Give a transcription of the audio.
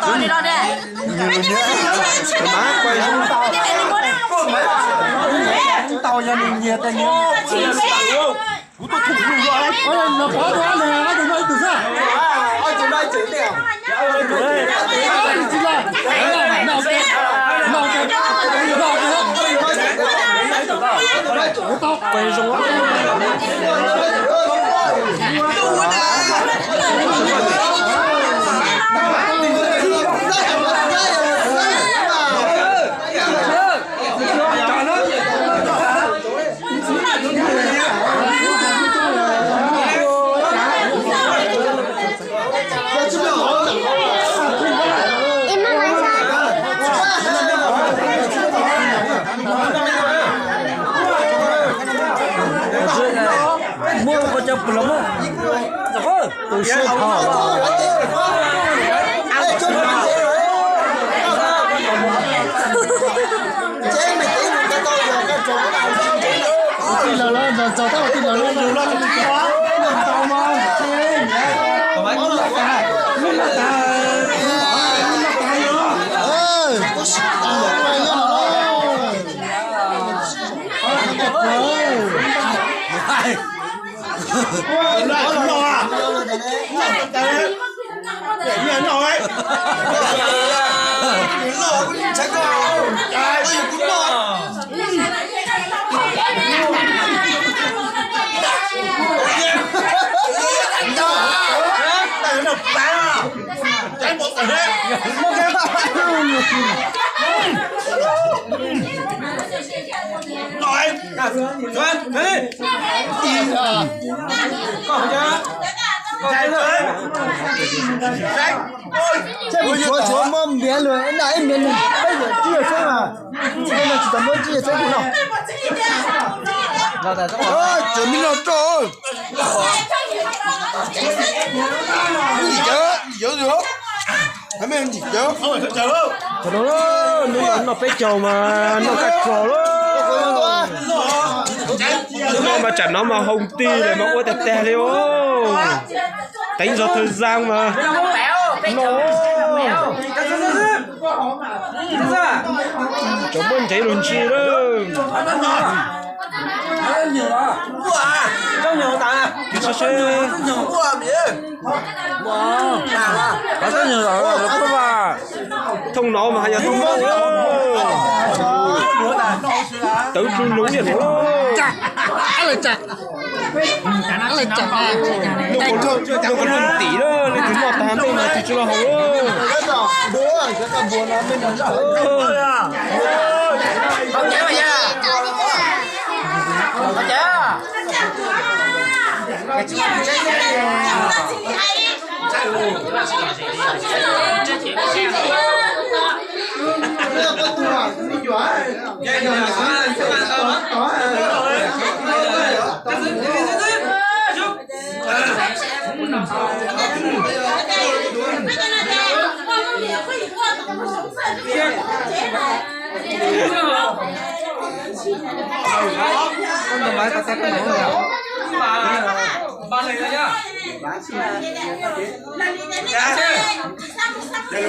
to đi đó đây. Má quay xuống tàu. Tàu nhà mình nhiệt anh em. Cú tôi thủ luôn rồi. Ôi nó có đó nè, nó đừng nói từ xa. Ôi chúng đây chửi đều. Chính là. Nào cái. Nào cái. Nào cái. Quay xuống. Mua có cho lắm không? Rồi, tôi sẽ thò. Chế mày tí cái tôi là cái chỗ nào tin là lên rồi tao tin là lên rồi lên quá. Tao mà. Chúa mâm miếng rồi, nãy miếng rồi, bây giờ chia xem mà, bây giờ chỉ tầm muốn chia xem nào. Chuẩn bị làm rồi. Gì chứ? Gì chứ? Hãy mình gì chứ? Thật đó, nó phải trầu mà nó cắt trầu đó. Nó mà chẳng nó mà hồng ti để mà ôi tè tè đi ô. Tính do thời gian mà. Cháu muốn thấy luôn chi đó. Cháu nhiều ta. Thì sao xe. Có rất nhiều rồi, có ba. Thông nó mà hay là thông nó. Tự chung lũ vậy thôi. Chặt. Ăn lại chặt. Ăn lại chặt à. Đâu có luôn tí đó, lên thứ 1 8 mà thì chưa là hầu đó. Đứa, cái con buồn nó bên đó. Không chế mà nha. Không chế. Con máy có test cái nổ rồi. Ba này ra nhá. Đây